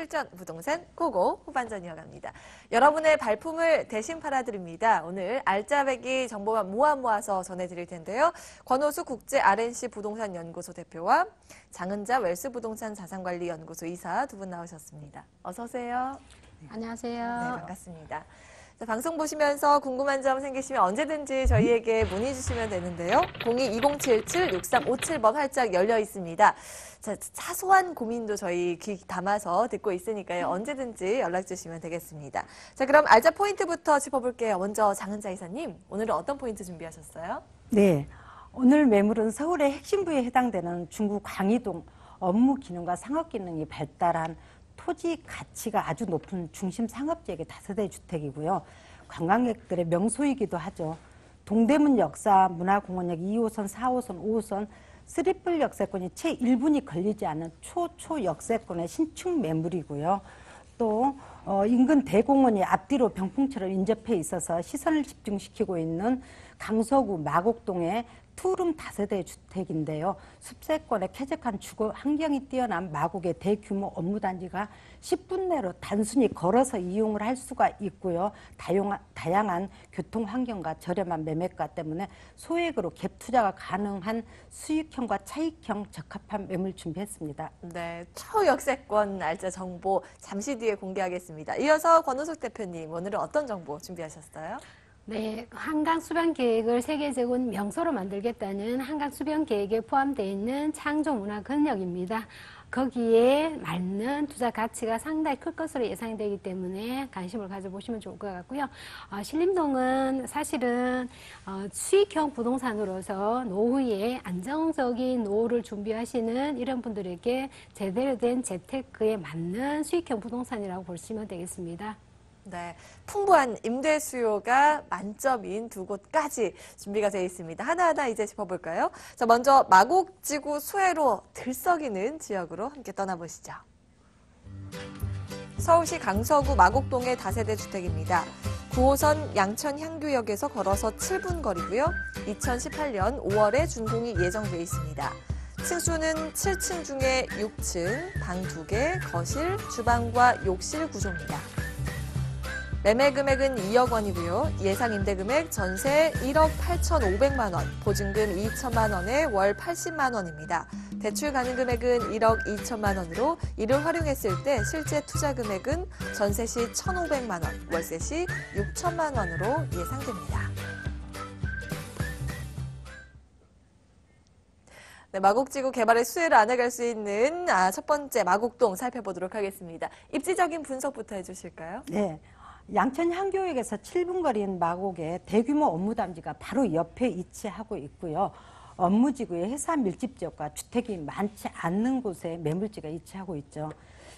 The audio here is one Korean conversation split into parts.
실전 부동산 고고 후반전 이어갑니다. 여러분의 발품을 대신 팔아드립니다. 오늘 알짜배기 정보만 모아서 전해드릴 텐데요. 권호수 국제 RNC 부동산 연구소 대표와 장은자 웰스 부동산 자산관리연구소 이사 두 분 나오셨습니다. 어서 오세요. 안녕하세요. 네, 반갑습니다. 자, 방송 보시면서 궁금한 점 생기시면 언제든지 저희에게 문의 주시면 되는데요. 02-2077-6357번 활짝 열려 있습니다. 자, 사소한 고민도 저희 귀 담아서 듣고 있으니까요. 언제든지 연락 주시면 되겠습니다. 자, 그럼 알짜 포인트부터 짚어볼게요. 먼저 장은자 이사님, 오늘은 어떤 포인트 준비하셨어요? 네, 오늘 매물은 서울의 핵심부에 해당되는 중구 광희동 업무 기능과 상업 기능이 발달한 토지 가치가 아주 높은 중심 상업지역의 다세대 주택이고요. 관광객들의 명소이기도 하죠. 동대문 역사 문화공원역 2호선, 4호선, 5호선 쓰리뿔 역세권이 채 1분이 걸리지 않은 초초 역세권의 신축 매물이고요. 또 인근 대공원이 앞뒤로 병풍처럼 인접해 있어서 시선을 집중시키고 있는 강서구 마곡동의 투룸 다세대 주택인데요. 숲세권에 쾌적한 주거 환경이 뛰어난 마곡의 대규모 업무단지가 10분 내로 단순히 걸어서 이용을 할 수가 있고요. 다양한 교통 환경과 저렴한 매매가 때문에 소액으로 갭 투자가 가능한 수익형과 차익형 적합한 매물 준비했습니다. 네, 초역세권 알짜 정보 잠시 뒤에 공개하겠습니다. 이어서 권호숙 대표님, 오늘은 어떤 정보 준비하셨어요? 네, 한강 수변 계획을 세계적인 명소로 만들겠다는 한강 수변 계획에 포함되어 있는 창조 문화 건역입니다. 거기에 맞는 투자 가치가 상당히 클 것으로 예상되기 때문에 관심을 가져보시면 좋을 것 같고요. 신림동은 사실은 수익형 부동산으로서 노후에 안정적인 노후를 준비하시는 이런 분들에게 제대로 된 재테크에 맞는 수익형 부동산이라고 보시면 되겠습니다. 네, 풍부한 임대 수요가 만점인 두 곳까지 준비가 되어 있습니다. 하나하나 이제 짚어볼까요? 자, 먼저 마곡지구 수혜로 들썩이는 지역으로 함께 떠나보시죠. 서울시 강서구 마곡동의 다세대 주택입니다. 9호선 양천향교역에서 걸어서 7분 거리고요. 2018년 5월에 준공이 예정돼 있습니다. 층수는 7층 중에 6층, 방 2개, 거실, 주방과 욕실 구조입니다. 매매 금액은 2억 원이고요. 예상 임대 금액 전세 1억 8,500만 원, 보증금 2천만 원에 월 80만 원입니다. 대출 가능 금액은 1억 2천만 원으로 이를 활용했을 때 실제 투자 금액은 전세 시 1,500만 원, 월세 시 6천만 원으로 예상됩니다. 네, 마곡지구 개발의 수혜를 안아갈 수 있는 첫 번째 마곡동 살펴보도록 하겠습니다. 입지적인 분석부터 해주실까요? 네. 양천 향교역에서 7분 거리인 마곡의 대규모 업무단지가 바로 옆에 위치하고 있고요. 업무지구의 회사 밀집지역과 주택이 많지 않는 곳에 매물지가 위치하고 있죠.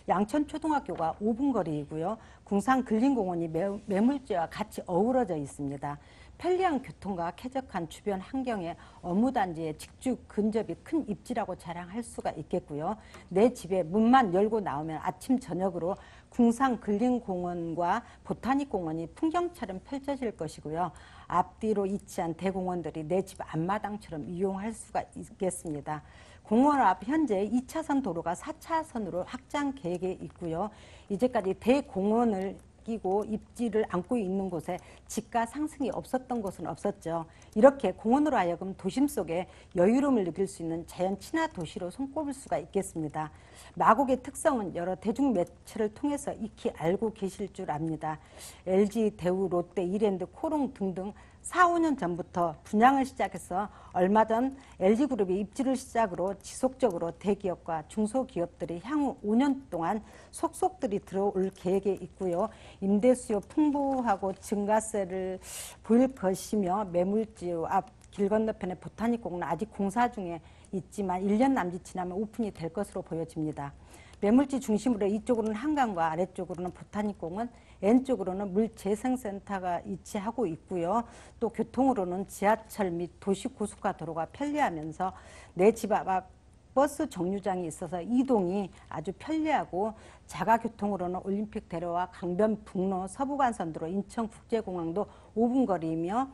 양천초등학교가 5분 거리이고요. 궁산근린공원이 매물지와 같이 어우러져 있습니다. 편리한 교통과 쾌적한 주변 환경에 업무단지의 직주 근접이 큰 입지라고 자랑할 수가 있겠고요. 내 집에 문만 열고 나오면 아침 저녁으로 궁산근린공원과 보타닉공원이 풍경처럼 펼쳐질 것이고요. 앞뒤로 위치한 대공원들이 내 집 앞마당처럼 이용할 수가 있겠습니다. 공원 앞 현재 2차선 도로가 4차선으로 확장 계획에 있고요. 이제까지 대공원을 끼고 입지를 안고 있는 곳에 집가 상승이 없었던 곳은 없었죠. 이렇게 공원으로 하여금 도심 속에 여유로움을 느낄 수 있는 자연 친화 도시로 손꼽을 수가 있겠습니다. 마곡의 특성은 여러 대중 매체를 통해서 익히 알고 계실 줄 압니다. LG, 대우, 롯데, 이랜드, 코롱 등등 4, 5년 전부터 분양을 시작해서 얼마 전 LG그룹이 입지를 시작으로 지속적으로 대기업과 중소기업들이 향후 5년 동안 속속들이 들어올 계획에 있고요. 임대 수요 풍부하고 증가세를 보일 것이며 매물지 앞 길 건너편의 보타닉공원은 아직 공사 중에 있지만 1년 남짓 지나면 오픈이 될 것으로 보여집니다. 매물지 중심으로 이쪽으로는 한강과 아래쪽으로는 보타닉공원, 왼쪽으로는 물재생센터가 위치하고 있고요. 또 교통으로는 지하철 및 도시고속화 도로가 편리하면서 내 집 앞 버스 정류장이 있어서 이동이 아주 편리하고 자가교통으로는 올림픽대로와 강변북로 서부간선도로 인천국제공항도 5분 거리이며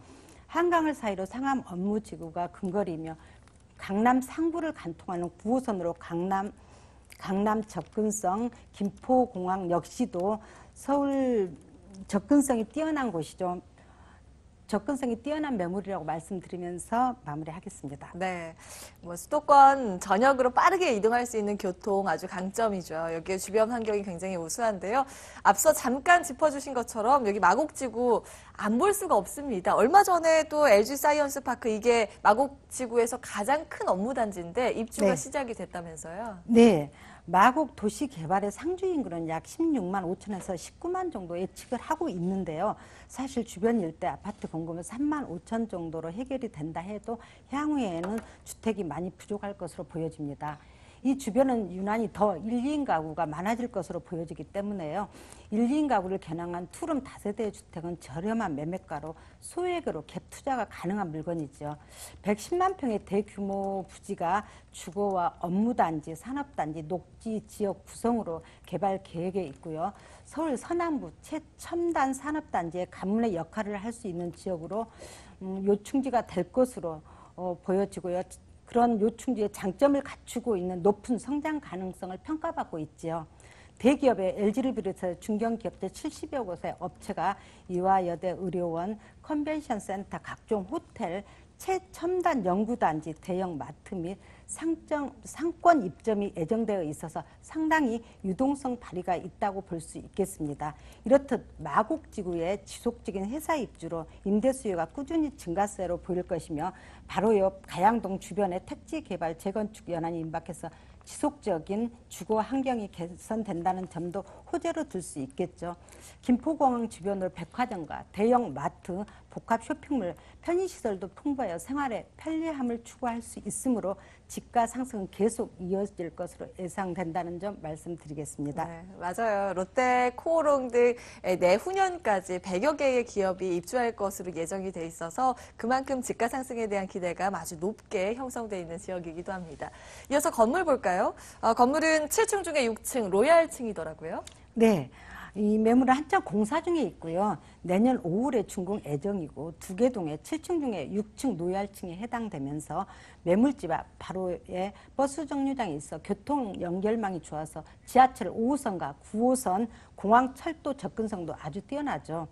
한강을 사이로 상암 업무지구가 근거리이며 강남 상부를 관통하는 9호선으로 강남 강남 접근성, 김포공항 역시도 서울 접근성이 뛰어난 곳이죠. 접근성이 뛰어난 매물이라고 말씀드리면서 마무리하겠습니다. 네, 뭐 수도권 전역으로 빠르게 이동할 수 있는 교통 아주 강점이죠. 여기에 주변 환경이 굉장히 우수한데요. 앞서 잠깐 짚어주신 것처럼 여기 마곡지구 안 볼 수가 없습니다. 얼마 전에도 LG 사이언스 파크 이게 마곡지구에서 가장 큰 업무 단지인데 입주가 네. 시작이 됐다면서요? 네. 마곡 도시 개발의 상주 인구는 약 16만 5천에서 19만 정도 예측을 하고 있는데요. 사실 주변 일대 아파트 공급은 3만 5천 정도로 해결이 된다 해도 향후에는 주택이 많이 부족할 것으로 보여집니다. 이 주변은 유난히 더 1, 2인 가구가 많아질 것으로 보여지기 때문에요. 1, 2인 가구를 겨냥한 투룸 다세대 주택은 저렴한 매매가로 소액으로 갭 투자가 가능한 물건이죠. 110만 평의 대규모 부지가 주거와 업무단지, 산업단지, 녹지 지역 구성으로 개발 계획에 있고요. 서울 서남부 최첨단 산업단지의 가문의 역할을 할 수 있는 지역으로 요충지가 될 것으로 보여지고요. 그런 요충지의 장점을 갖추고 있는 높은 성장 가능성을 평가받고 있지요. 대기업의 LG를 비롯해 중견기업체 70여 곳의 업체가 이화여대 의료원, 컨벤션 센터, 각종 호텔, 최첨단 연구단지, 대형 마트 및 상권 입점이 예정되어 있어서 상당히 유동성 발휘가 있다고 볼 수 있겠습니다. 이렇듯 마곡지구의 지속적인 회사 입주로 임대 수요가 꾸준히 증가세로 보일 것이며 바로 옆 가양동 주변의 택지 개발 재건축 연한이 임박해서 지속적인 주거 환경이 개선된다는 점도 호재로 들 수 있겠죠. 김포공항 주변으로 백화점과 대형 마트, 복합 쇼핑몰, 편의시설도 풍부하여 생활의 편리함을 추구할 수 있으므로 집가 상승은 계속 이어질 것으로 예상된다는 점 말씀드리겠습니다. 네, 맞아요. 롯데, 코오롱 등 내후년까지 100여 개의 기업이 입주할 것으로 예정이 돼 있어서 그만큼 집가 상승에 대한 기대가 아주 높게 형성돼 있는 지역이기도 합니다. 이어서 건물 볼까요? 건물은 7층 중에 6층 로얄층이더라고요. 네. 이 매물은 한창 공사 중에 있고요. 내년 5월에 준공 예정이고 두 개 동에 7층 중에 6층 노얄층에 해당되면서 매물집 앞 바로에 버스 정류장이 있어 교통 연결망이 좋아서 지하철 5호선과 9호선 공항 철도 접근성도 아주 뛰어나죠.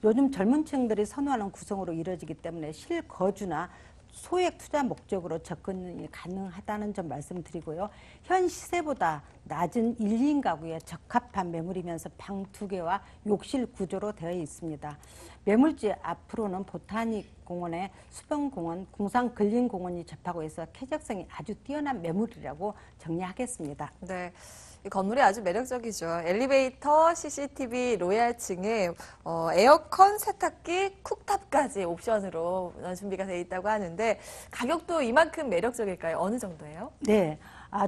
요즘 젊은 층들이 선호하는 구성으로 이루어지기 때문에 실거주나 소액 투자 목적으로 접근이 가능하다는 점 말씀드리고요. 현 시세보다 낮은 1, 2인 가구에 적합한 매물이면서 방 2개와 욕실 구조로 되어 있습니다. 매물지 앞으로는 보타닉 공원에 수변공원, 궁산근린공원이 접하고 있어 쾌적성이 아주 뛰어난 매물이라고 정리하겠습니다. 네. 이 건물이 아주 매력적이죠. 엘리베이터, CCTV, 로얄층에 에어컨, 세탁기, 쿡탑까지 옵션으로 준비가 되어 있다고 하는데 가격도 이만큼 매력적일까요? 어느 정도예요? 네.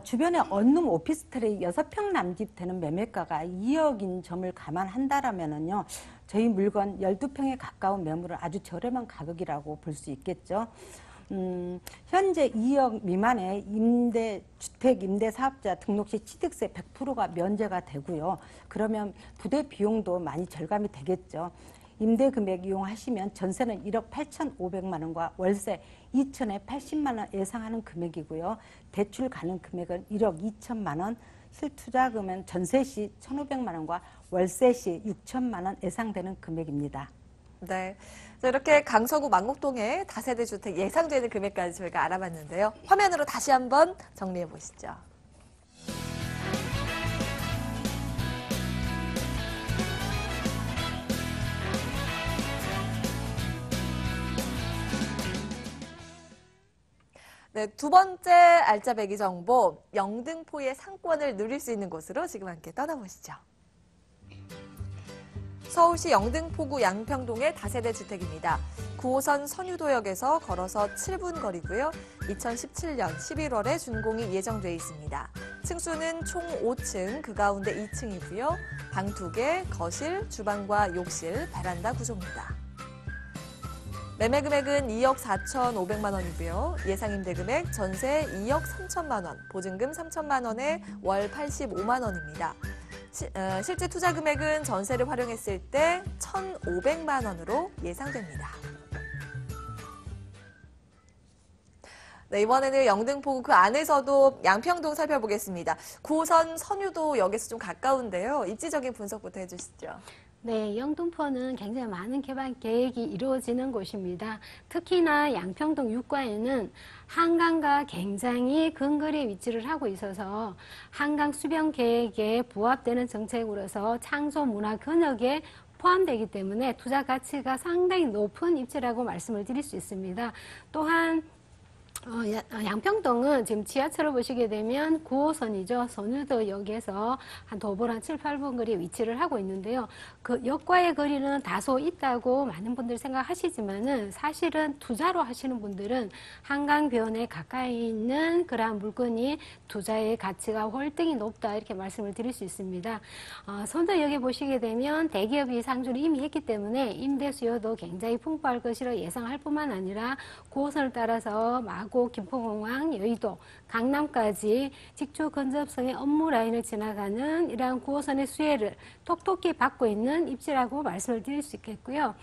주변에 언룸 오피스텔이 6평 남짓 되는 매매가가 2억인 점을 감안한다라면은요, 저희 물건 12평에 가까운 매물은 아주 저렴한 가격이라고 볼 수 있겠죠. 현재 2억 미만의 주택 임대 사업자 등록 시 취득세 100%가 면제가 되고요. 그러면 부대 비용도 많이 절감이 되겠죠. 임대 금액 이용하시면 전세는 1억 8,500만 원과 월세 2천에 80만 원 예상하는 금액이고요. 대출 가능 금액은 1억 2천만 원, 실투자금은 전세 시 1,500만 원과 월세 시 6천만 원 예상되는 금액입니다. 네. 자, 이렇게 강서구 망곡동의 다세대 주택 예상되는 금액까지 저희가 알아봤는데요. 화면으로 다시 한번 정리해 보시죠. 네, 두 번째 알짜배기 정보, 영등포의 상권을 누릴 수 있는 곳으로 지금 함께 떠나보시죠. 서울시 영등포구 양평동의 다세대 주택입니다. 9호선 선유도역에서 걸어서 7분 거리고요. 2017년 11월에 준공이 예정돼 있습니다. 층수는 총 5층, 그 가운데 2층이고요. 방 2개, 거실, 주방과 욕실, 베란다 구조입니다. 매매 금액은 2억 4,500만 원이고요. 예상 임대 금액 전세 2억 3천만 원, 보증금 3천만 원에 월 85만 원입니다. 실제 투자 금액은 전세를 활용했을 때 1,500만 원으로 예상됩니다. 네, 이번에는 영등포구 그 안에서도 양평동 살펴보겠습니다. 9호선 선유도 역에서 좀 가까운데요. 입지적인 분석부터 해주시죠. 네, 영등포는 굉장히 많은 개발 계획이 이루어지는 곳입니다. 특히나 양평동 육과에는 한강과 굉장히 근거리에 위치를 하고 있어서 한강 수변 계획에 부합되는 정책으로서 창조 문화 근역에 포함되기 때문에 투자 가치가 상당히 높은 입지라고 말씀을 드릴 수 있습니다. 또한 양평동은 지금 지하철을 보시게 되면 9호선이죠. 선유도역에서 한 도보로 한 7, 8분 거리에 위치를 하고 있는데요. 그 역과의 거리는 다소 있다고 많은 분들이 생각하시지만은 사실은 투자로 하시는 분들은 한강변에 가까이 있는 그러한 물건이 투자의 가치가 월등히 높다 이렇게 말씀을 드릴 수 있습니다. 선도역에 보시게 되면 대기업이 상주를 이미 했기 때문에 임대 수요도 굉장히 풍부할 것이라 예상할 뿐만 아니라 9호선을 따라서 마고 김포공항, 여의도, 강남까지 직주 근접성의 업무 라인을 지나가는 이러한 9호선의 수혜를 톡톡히 받고 있는 입지라고 말씀을 드릴 수 있겠고요.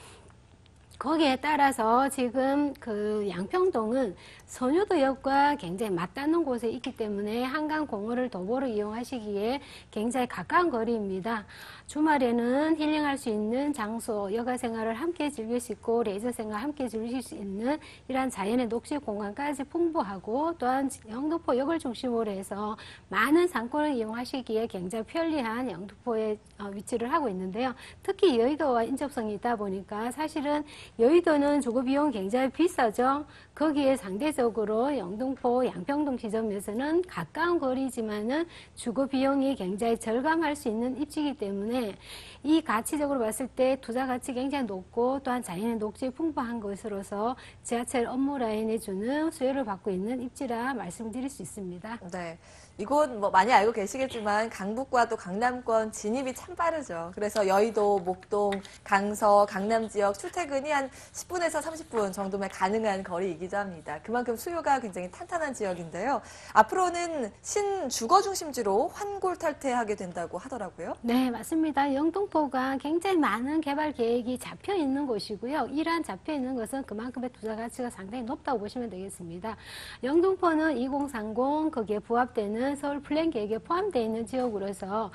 거기에 따라서 지금 그 양평동은 선유도역과 굉장히 맞닿는 곳에 있기 때문에 한강 공원을 도보로 이용하시기에 굉장히 가까운 거리입니다. 주말에는 힐링할 수 있는 장소, 여가 생활을 함께 즐길 수 있고 레저 생활 함께 즐길 수 있는 이러한 자연의 녹지 공간까지 풍부하고 또한 영등포역을 중심으로 해서 많은 상권을 이용하시기에 굉장히 편리한 영등포에 위치를 하고 있는데요. 특히 여의도와 인접성이 있다 보니까 사실은 여의도는 주거 비용이 굉장히 비싸죠. 거기에 상대적으로 영등포, 양평동 지점에서는 가까운 거리지만은 주거 비용이 굉장히 절감할 수 있는 입지이기 때문에 이 가치적으로 봤을 때 투자 가치 굉장히 높고 또한 자연의 녹지 풍부한 것으로서 지하철 업무 라인에 주는 수혜를 받고 있는 입지라 말씀드릴 수 있습니다. 네. 이곳 뭐 많이 알고 계시겠지만 강북과 또 강남권 진입이 참 빠르죠. 그래서 여의도, 목동, 강서, 강남 지역 출퇴근이 한 10분에서 30분 정도면 가능한 거리이기도 합니다. 그만큼 수요가 굉장히 탄탄한 지역인데요. 앞으로는 신주거 중심지로 환골탈퇴하게 된다고 하더라고요. 네, 맞습니다. 영등포가 굉장히 많은 개발 계획이 잡혀 있는 곳이고요. 이러한 잡혀 있는 것은 그만큼의 투자 가치가 상당히 높다고 보시면 되겠습니다. 영등포는 2030 거기에 부합되는 서울 플랜 계획에 포함되어 있는 지역으로서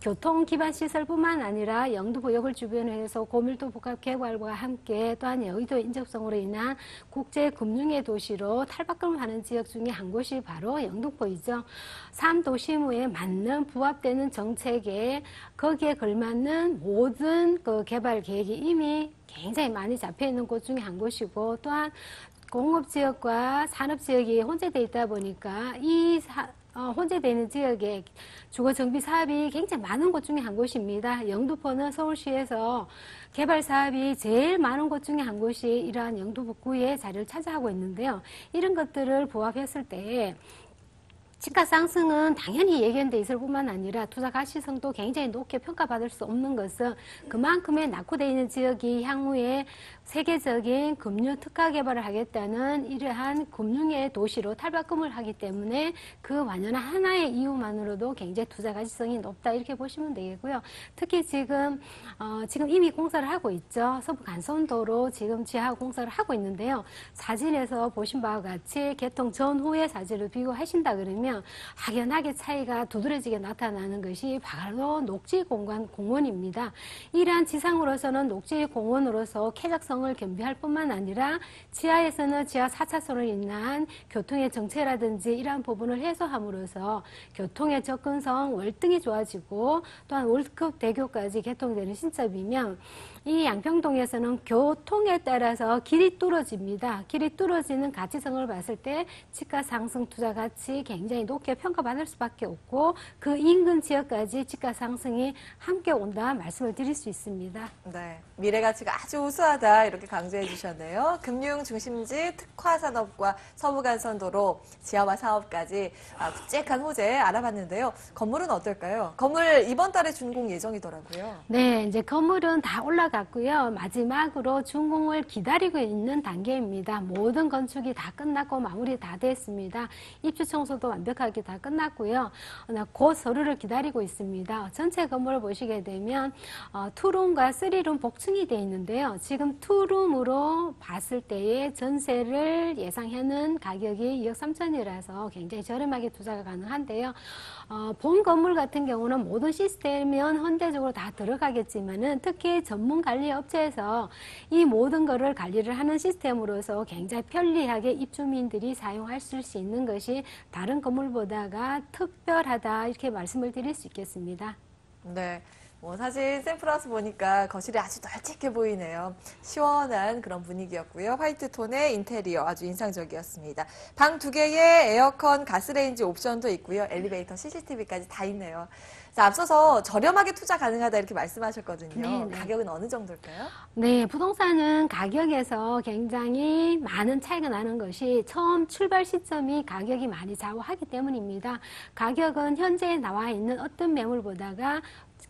교통 기반 시설뿐만 아니라 영등포역을 주변으로 해서 고밀도 복합 개발과 함께 또한 여의도 인접성으로 인한 국제 금융의 도시로 탈바꿈을 하는 지역 중에 한 곳이 바로 영등포이죠. 3도시무에 맞는 부합되는 정책에 거기에 걸맞는 모든 그 개발 계획이 이미 굉장히 많이 잡혀 있는 곳 중에 한 곳이고 또한 공업지역과 산업지역이 혼재되어 있다 보니까 혼재되어 있는 지역에 주거정비 사업이 굉장히 많은 곳 중에 한 곳입니다. 영등포는 서울시에서 개발 사업이 제일 많은 곳 중에 한 곳이 이러한 영등포구의 자리를 차지하고 있는데요. 이런 것들을 부합했을 때 집가 상승은 당연히 예견돼 있을 뿐만 아니라 투자 가치성도 굉장히 높게 평가받을 수 없는 것은 그만큼의 낙후되어 있는 지역이 향후에 세계적인 금융 특화 개발을 하겠다는 이러한 금융의 도시로 탈바꿈을 하기 때문에 그 완연한 하나의 이유만으로도 굉장히 투자 가치성이 높다 이렇게 보시면 되겠고요. 특히 지금 이미 공사를 하고 있죠. 서부 간선도로 지금 지하 공사를 하고 있는데요. 사진에서 보신 바와 같이 개통 전후의 사진을 비교하신다 그러면 확연하게 차이가 두드러지게 나타나는 것이 바로 녹지공간 공원입니다. 이러한 지상으로서는 녹지공원으로서 쾌적성을 겸비할 뿐만 아니라 지하에서는 지하 4차선으로 인한 교통의 정체라든지 이러한 부분을 해소함으로써 교통의 접근성 월등히 좋아지고 또한 월드컵 대교까지 개통되는 신점이면 이 양평동에서는 교통에 따라서 길이 뚫어집니다. 길이 뚫어지는 가치성을 봤을 때 집가 상승 투자 가치 굉장히 높게 평가받을 수밖에 없고 그 인근 지역까지 집가 상승이 함께 온다 말씀을 드릴 수 있습니다. 네, 미래 가치가 아주 우수하다 이렇게 강조해 주셨네요. 금융 중심지 특화 산업과 서부간선도로 지하화 사업까지 굵직한 호재 알아봤는데요. 건물은 어떨까요? 건물 이번 달에 준공 예정이더라고요. 네, 이제 건물은 다 올라가 같고요. 마지막으로 준공을 기다리고 있는 단계입니다. 모든 건축이 다 끝났고 마무리 다 됐습니다. 입주 청소도 완벽하게 다 끝났고요. 곧 서류를 기다리고 있습니다. 전체 건물을 보시게 되면 투룸과 쓰리룸 복층이 되어 있는데요. 지금 투룸으로 봤을 때의 전세를 예상하는 가격이 2억 3천이라서 굉장히 저렴하게 투자가 가능한데요. 본 건물 같은 경우는 모든 시스템은 현대적으로 다 들어가겠지만은 특히 전문 관리 업체에서 이 모든 거를 관리를 하는 시스템으로서 굉장히 편리하게 입주민들이 사용할 수 있는 것이 다른 건물보다가 특별하다 이렇게 말씀을 드릴 수 있겠습니다. 네. 사실 샘플하우스 보니까 거실이 아주 널찍해 보이네요. 시원한 그런 분위기였고요. 화이트 톤의 인테리어 아주 인상적이었습니다. 방 2개에 에어컨, 가스레인지 옵션도 있고요. 엘리베이터, CCTV까지 다 있네요. 자, 앞서서 저렴하게 투자 가능하다 이렇게 말씀하셨거든요. 네네. 가격은 어느 정도일까요? 네, 부동산은 가격에서 굉장히 많은 차이가 나는 것이 처음 출발 시점이 가격이 많이 좌우하기 때문입니다. 가격은 현재 나와 있는 어떤 매물보다가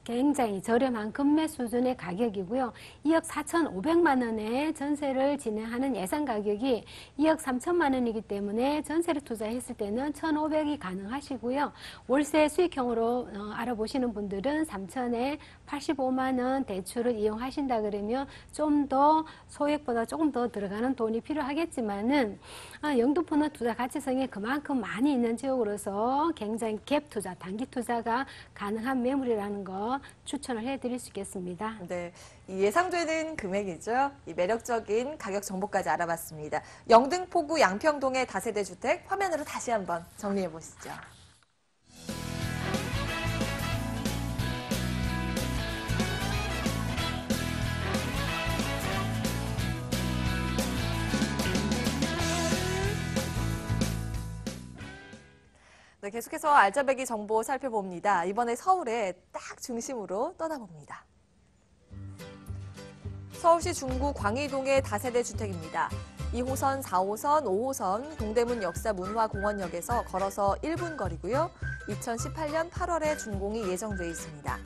굉장히 저렴한 금매 수준의 가격이고요. 2억 4,500만 원에 전세를 진행하는 예상 가격이 2억 3천만 원이기 때문에 전세를 투자했을 때는 1,500이 가능하시고요. 월세 수익형으로 알아보시는 분들은 3천에 85만 원 대출을 이용하신다 그러면 좀 더 소액보다 조금 더 들어가는 돈이 필요하겠지만은 영등포는 투자 가치성이 그만큼 많이 있는 지역으로서 굉장히 갭 투자, 단기 투자가 가능한 매물이라는 거 추천을 해드릴 수 있겠습니다. 네, 이 예상되는 금액이죠. 이 매력적인 가격 정보까지 알아봤습니다. 영등포구 양평동의 다세대 주택 화면으로 다시 한번 정리해 보시죠. 네, 계속해서 알짜배기 정보 살펴봅니다. 이번에 서울의 딱 중심으로 떠나봅니다. 서울시 중구 광희동의 다세대 주택입니다. 2호선, 4호선, 5호선 동대문 역사문화공원역에서 걸어서 1분 거리고요. 2018년 8월에 준공이 예정돼 있습니다.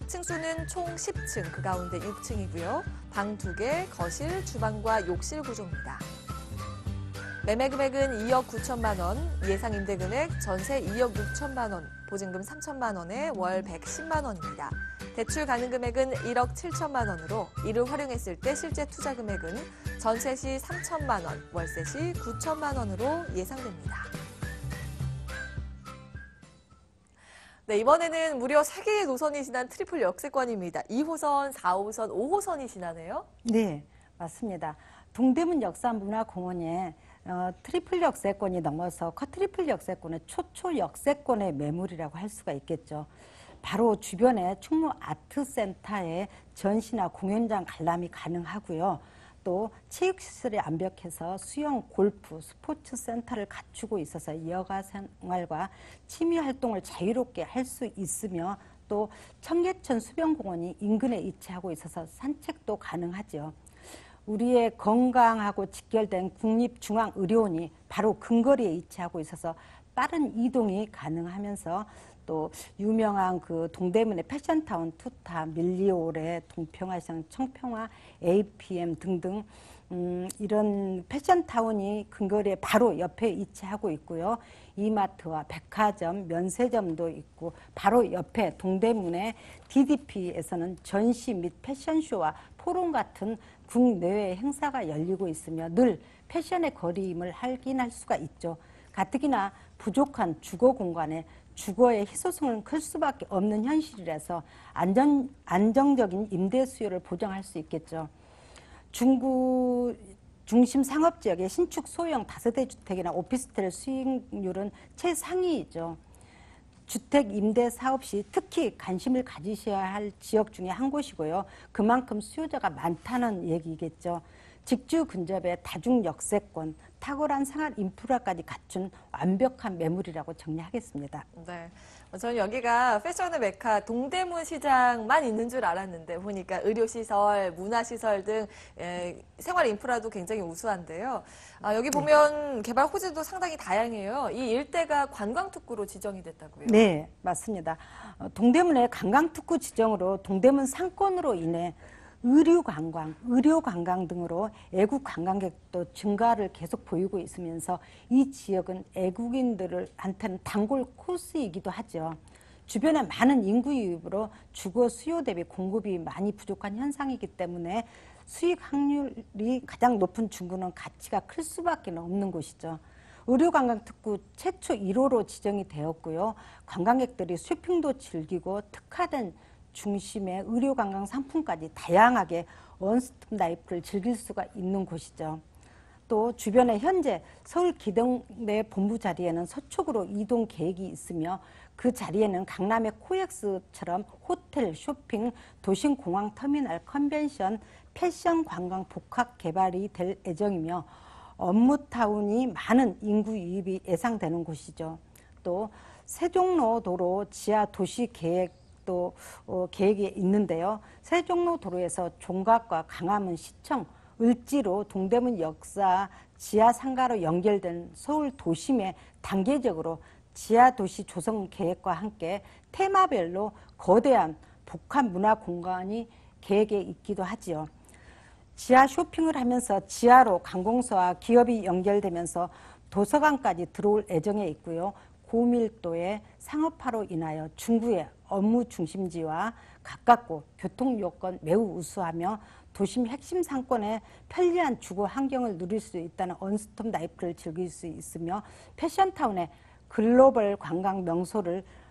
층수는 총 10층, 그 가운데 6층이고요. 방 2개, 거실, 주방과 욕실 구조입니다. 매매 금액은 2억 9천만 원, 예상 임대 금액 전세 2억 6천만 원, 보증금 3천만 원에 월 110만 원입니다. 대출 가능 금액은 1억 7천만 원으로 이를 활용했을 때 실제 투자 금액은 전세 시 3천만 원, 월세 시 9천만 원으로 예상됩니다. 네, 이번에는 무려 3개의 노선이 지난 트리플 역세권입니다. 2호선, 4호선, 5호선이 지나네요. 네, 맞습니다. 동대문 역사문화공원에 트리플 역세권이 넘어서 쿼트리플 역세권의 초초 역세권의 매물이라고 할 수가 있겠죠. 바로 주변에 충무 아트센터에 전시나 공연장 관람이 가능하고요. 또 체육시설이 완벽해서 수영, 골프, 스포츠 센터를 갖추고 있어서 여가 생활과 취미 활동을 자유롭게 할 수 있으며 또 청계천 수변공원이 인근에 위치하고 있어서 산책도 가능하죠. 우리의 건강하고 직결된 국립중앙의료원이 바로 근거리에 위치하고 있어서 빠른 이동이 가능하면서 또 유명한 그 동대문의 패션타운 투타, 밀리오레, 동평화시장, 청평화, APM 등등 이런 패션타운이 근거리에 바로 옆에 위치하고 있고요. 이마트와 백화점, 면세점도 있고 바로 옆에 동대문의 DDP에서는 전시 및 패션쇼와 포럼 같은 국내외 행사가 열리고 있으며 늘 패션의 거리임을 확인할 수가 있죠. 가뜩이나 부족한 주거 공간에 주거의 희소성은 클 수밖에 없는 현실이라서 안정적인 임대 수요를 보장할 수 있겠죠. 중구 중심 상업지역의 신축 소형 다세대 주택이나 오피스텔 수익률은 최상위이죠. 주택 임대 사업 시 특히 관심을 가지셔야 할 지역 중에 한 곳이고요. 그만큼 수요자가 많다는 얘기겠죠. 직주 근접의 다중 역세권, 탁월한 생활 인프라까지 갖춘 완벽한 매물이라고 정리하겠습니다. 네. 저는 여기가 패션의 메카 동대문 시장만 있는 줄 알았는데 보니까 의료시설, 문화시설 등 생활 인프라도 굉장히 우수한데요. 여기 보면 개발 호재도 상당히 다양해요. 이 일대가 관광특구로 지정이 됐다고요? 네, 맞습니다. 동대문의 관광특구 지정으로 동대문 상권으로 인해 의료 관광 등으로 애국 관광객도 증가를 계속 보이고 있으면서 이 지역은 애국인들한테는 단골 코스이기도 하죠. 주변에 많은 인구 유입으로 주거 수요 대비 공급이 많이 부족한 현상이기 때문에 수익 확률이 가장 높은 중구는 가치가 클 수밖에 없는 곳이죠. 의료관광특구 최초 1호로 지정이 되었고요. 관광객들이 쇼핑도 즐기고 특화된 중심의 의료관광 상품까지 다양하게 원스톱 라이프를 즐길 수가 있는 곳이죠. 또 주변에 현재 서울 기동대 본부 자리에는 서쪽으로 이동 계획이 있으며 그 자리에는 강남의 코엑스처럼 호텔, 쇼핑, 도심 공항 터미널, 컨벤션, 패션 관광 복합 개발이 될 예정이며 업무타운이 많은 인구 유입이 예상되는 곳이죠. 또 세종로도로 지하 도시 계획도 계획이 있는데요. 세종로도로에서 종각과 강화문 시청, 을지로 동대문 역사 지하 상가로 연결된 서울 도심에 단계적으로 지하 도시 조성 계획과 함께 테마별로 거대한 복합 문화 공간이 계획에 있기도 하지요. 지하 쇼핑을 하면서 지하로 관공서와 기업이 연결되면서 도서관까지 들어올 예정에 있고요. 고밀도의 상업화로 인하여 중구의 업무 중심지와 가깝고 교통 요건 매우 우수하며 도심 핵심 상권의 편리한 주거 환경을 누릴 수 있다는 원스톱 라이프를 즐길 수 있으며 패션타운의 글로벌 관광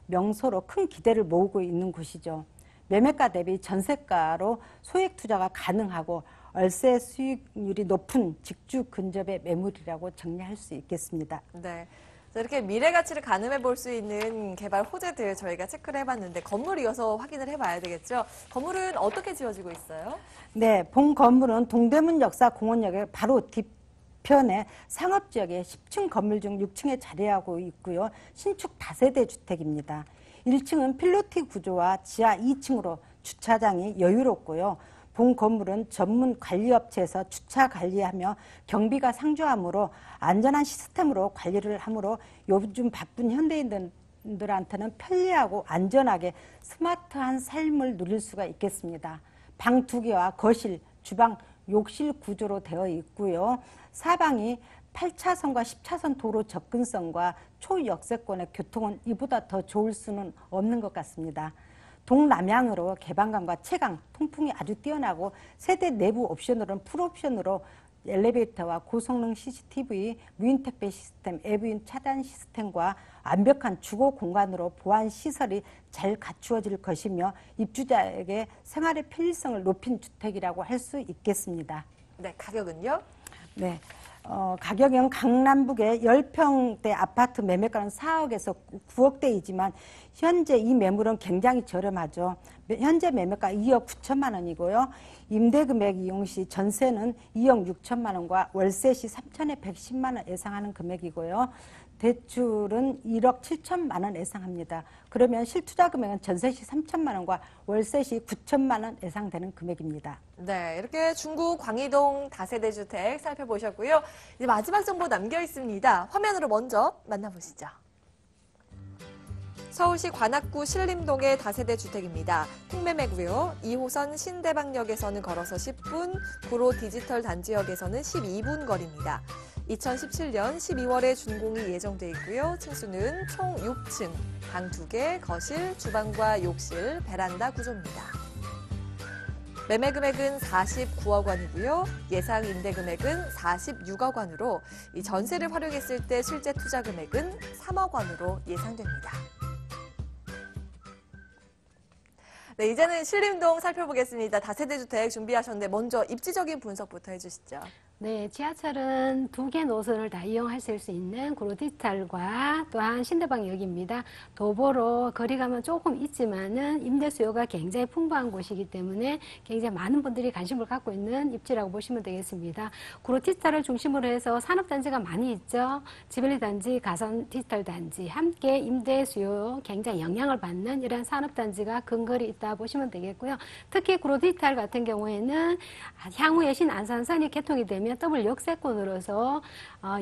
명소로 큰 기대를 모으고 있는 곳이죠. 매매가 대비 전세가로 소액 투자가 가능하고 월세 수익률이 높은 직주 근접의 매물이라고 정리할 수 있겠습니다. 네. 이렇게 미래 가치를 가늠해 볼 수 있는 개발 호재들 저희가 체크를 해봤는데 건물 이어서 확인을 해봐야 되겠죠. 건물은 어떻게 지어지고 있어요? 네, 본 건물은 동대문 역사공원역의 바로 뒤편에 상업지역의 10층 건물 중 6층에 자리하고 있고요. 신축 다세대 주택입니다. 1층은 필로티 구조와 지하 2층으로 주차장이 여유롭고요. 본 건물은 전문 관리업체에서 주차 관리하며 경비가 상주하므로 안전한 시스템으로 관리를 하므로 요즘 바쁜 현대인들한테는 편리하고 안전하게 스마트한 삶을 누릴 수가 있겠습니다. 방 2개와 거실, 주방, 욕실 구조로 되어 있고요. 사방이 8차선과 10차선 도로 접근성과 초역세권의 교통은 이보다 더 좋을 수는 없는 것 같습니다. 동남향으로 개방감과 채광, 통풍이 아주 뛰어나고 세대 내부 옵션으로는 풀옵션으로 엘리베이터와 고성능 CCTV, 무인 택배 시스템, 애부인 차단 시스템과 완벽한 주거 공간으로 보안 시설이 잘 갖추어질 것이며 입주자에게 생활의 편리성을 높인 주택이라고 할 수 있겠습니다. 네, 가격은요? 네. 가격은 강남북의 10평대 아파트 매매가는 4억에서 9억대이지만 현재 이 매물은 굉장히 저렴하죠. 현재 매매가 2억 9천만 원이고요. 임대금액 이용 시 전세는 2억 6천만 원과 월세 시 3천에 110만 원 예상하는 금액이고요. 대출은 1억 7천만 원 예상합니다. 그러면 실투자 금액은 전세 시 3천만 원과 월세 시 9천만 원 예상되는 금액입니다. 네, 이렇게 중구 광희동 다세대 주택 살펴보셨고요. 이제 마지막 정보 남겨 있습니다. 화면으로 먼저 만나보시죠. 서울시 관악구 신림동의 다세대 주택입니다. 통매매고요. 2호선 신대방역에서는 걸어서 10분, 구로 디지털 단지역에서는 12분 거리입니다. 2017년 12월에 준공이 예정돼 있고요. 층수는 총 6층, 방 2개, 거실, 주방과 욕실, 베란다 구조입니다. 매매 금액은 49억 원이고요. 예상 임대 금액은 46억 원으로 이 전세를 활용했을 때 실제 투자 금액은 3억 원으로 예상됩니다. 네, 이제는 신림동 살펴보겠습니다. 다세대 주택 준비하셨는데 먼저 입지적인 분석부터 해주시죠. 네, 지하철은 2개 노선을 다 이용하실 수 있는 구로 디지털과 또한 신대방역입니다. 도보로 거리감은 조금 있지만은 임대 수요가 굉장히 풍부한 곳이기 때문에 굉장히 많은 분들이 관심을 갖고 있는 입지라고 보시면 되겠습니다. 구로 디지털을 중심으로 해서 산업단지가 많이 있죠. 지벨리 단지, 가선 디지털 단지 함께 임대 수요 굉장히 영향을 받는 이런 산업단지가 근거리 있다 보시면 되겠고요. 특히 구로 디지털 같은 경우에는 향후에 신안산선이 개통이 되면 되면 더블 역세권으로서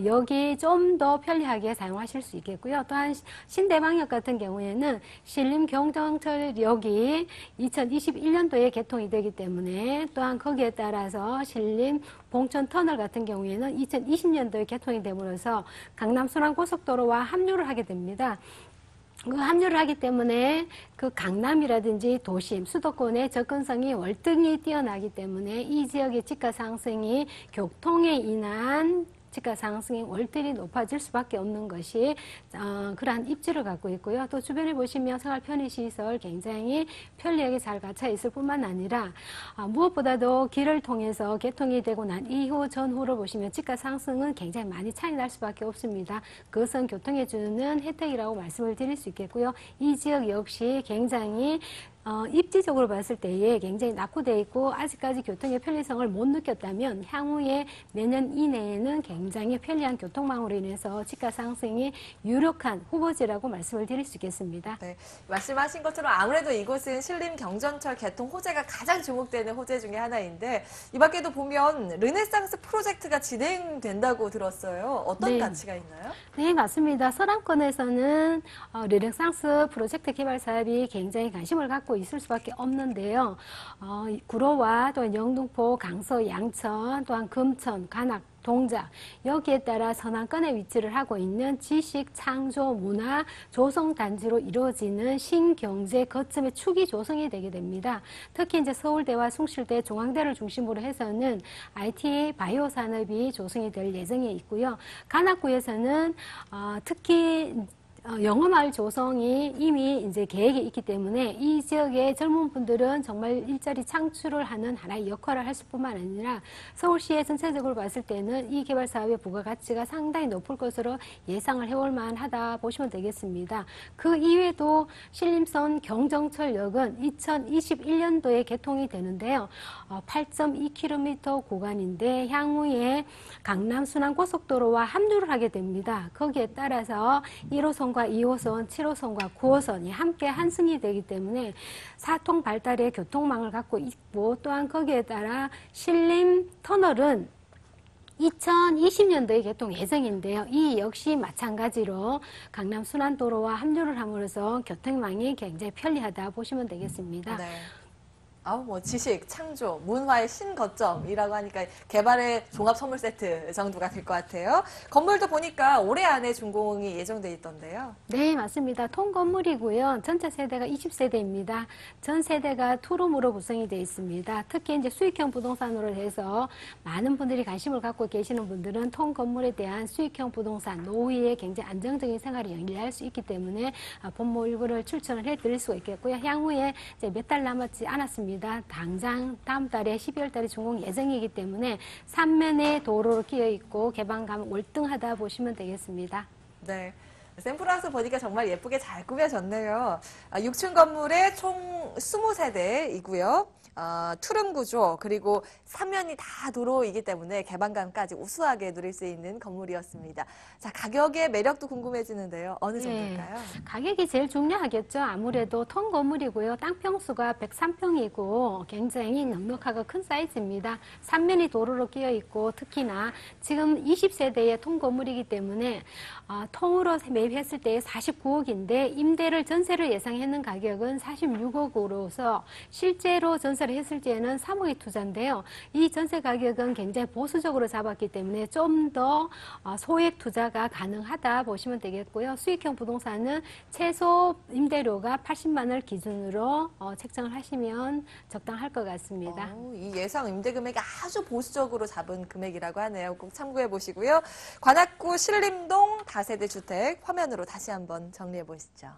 역이 좀 더 편리하게 사용하실 수 있겠고요. 또한 신대방역 같은 경우에는 신림 경정철역이 2021년도에 개통이 되기 때문에 또한 거기에 따라서 신림 봉천 터널 같은 경우에는 2020년도에 개통이 됨으로써 강남 순환고속도로와 합류를 하게 됩니다. 그 합류를 하기 때문에 그 강남이라든지 도심, 수도권의 접근성이 월등히 뛰어나기 때문에 이 지역의 집가 상승이 교통에 인한 집가 상승이 월등히 높아질 수밖에 없는 것이 그러한 입지를 갖고 있고요. 또 주변에 보시면 생활 편의시설 굉장히 편리하게 잘 갖춰 있을 뿐만 아니라 무엇보다도 길을 통해서 개통이 되고 난 이후 전후를 보시면 집가 상승은 굉장히 많이 차이 날 수밖에 없습니다. 그것은 교통에 주는 혜택이라고 말씀을 드릴 수 있겠고요. 이 지역 역시 굉장히 입지적으로 봤을 때에 굉장히 낙후되어 있고 아직까지 교통의 편리성을 못 느꼈다면 향후에 몇 년 이내에는 굉장히 편리한 교통망으로 인해서 집가 상승이 유력한 후보지라고 말씀을 드릴 수 있겠습니다. 네, 말씀하신 것처럼 아무래도 이곳은 신림 경전철 개통 호재가 가장 주목되는 호재 중에 하나인데 이 밖에도 보면 르네상스 프로젝트가 진행된다고 들었어요. 어떤 네. 가치가 있나요? 네, 맞습니다. 서남권에서는 르네상스 프로젝트 개발 사업이 굉장히 관심을 갖고 있을 수밖에 없는데요. 구로와 또한 영등포, 강서, 양천, 또한 금천, 관악, 동작 여기에 따라 서남권에 위치를 하고 있는 지식, 창조, 문화, 조성 단지로 이루어지는 신경제 거점의 축이 조성이 되게 됩니다. 특히 이제 서울대와 숭실대, 중앙대를 중심으로 해서는 IT, 바이오 산업이 조성이 될 예정에 있고요. 관악구에서는 특히 영어마을 조성이 이미 이제 계획에 있기 때문에 이 지역의 젊은 분들은 정말 일자리 창출을 하는 하나의 역할을 할 뿐만 아니라 서울시의 전체적으로 봤을 때는 이 개발 사업의 부가가치가 상당히 높을 것으로 예상을 해볼 만하다 보시면 되겠습니다. 그 이외에도 신림선 경정철역은 2021년도에 개통이 되는데요. 8.2km 구간인데 향후에 강남 순환고속도로와 합류를 하게 됩니다. 거기에 따라서 1호선과 2호선, 7호선과 9호선이 함께 한승이 되기 때문에 사통 발달의 교통망을 갖고 있고 또한 거기에 따라 신림 터널은 2020년도에 개통 예정인데요. 이 역시 마찬가지로 강남 순환도로와 합류를 함으로써 교통망이 굉장히 편리하다 보시면 되겠습니다. 네. 지식, 창조, 문화의 신거점이라고 하니까 개발의 종합 선물 세트 정도가 될 것 같아요. 건물도 보니까 올해 안에 준공이 예정돼 있던데요. 네, 맞습니다. 통건물이고요. 전체 세대가 20세대입니다. 전 세대가 투룸으로 구성이 되어 있습니다. 특히 이제 수익형 부동산으로 해서 많은 분들이 관심을 갖고 계시는 분들은 통건물에 대한 수익형 부동산, 노후에 굉장히 안정적인 생활을 영위할 수 있기 때문에 본모 일부를 추천을 해드릴 수가 있겠고요. 향후에 이제 몇 달 남았지 않았습니다. 당장 다음 달에 12월 달에 준공 예정이기 때문에 3면에 도로로 끼어 있고 개방감 월등하다 보시면 되겠습니다. 네. 샘플하우스 보니까 정말 예쁘게 잘 꾸며졌네요. 6층 건물에 총 20세대이고요. 투룸 구조 그리고 3면이 다 도로이기 때문에 개방감까지 우수하게 누릴 수 있는 건물이었습니다. 자, 가격의 매력도 궁금해지는데요. 어느 정도일까요? 네, 가격이 제일 중요하겠죠. 아무래도 통 건물이고요. 땅 평수가 103평이고 굉장히 넉넉하고 큰 사이즈입니다. 3면이 도로로 끼어 있고 특히나 지금 20세대의 통 건물이기 때문에 통으로 매입했을 때 49억인데 임대를 전세를 예상했는 가격은 46억으로서 실제로 전세를 했을 때에는 3억의 투자인데요. 이 전세 가격은 굉장히 보수적으로 잡았기 때문에 좀 더 소액 투자가 가능하다 보시면 되겠고요. 수익형 부동산은 최소 임대료가 80만 원을 기준으로 책정을 하시면 적당할 것 같습니다. 이 예상 임대 금액이 아주 보수적으로 잡은 금액이라고 하네요. 꼭 참고해 보시고요. 관악구 신림동 다세대 주택 화면으로 다시 한번 정리해 보시죠.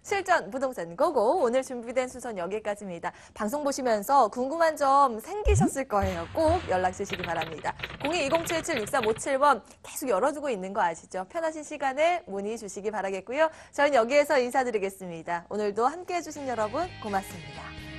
실전 부동산 고고 오늘 준비된 순서는 여기까지입니다. 방송 보시면서 궁금한 점 생기셨을 거예요. 꼭 연락 주시기 바랍니다. 02-2077-6357번 계속 열어두고 있는 거 아시죠? 편하신 시간에 문의 주시기 바라겠고요. 저희는 여기에서 인사드리겠습니다. 오늘도 함께해 주신 여러분 고맙습니다.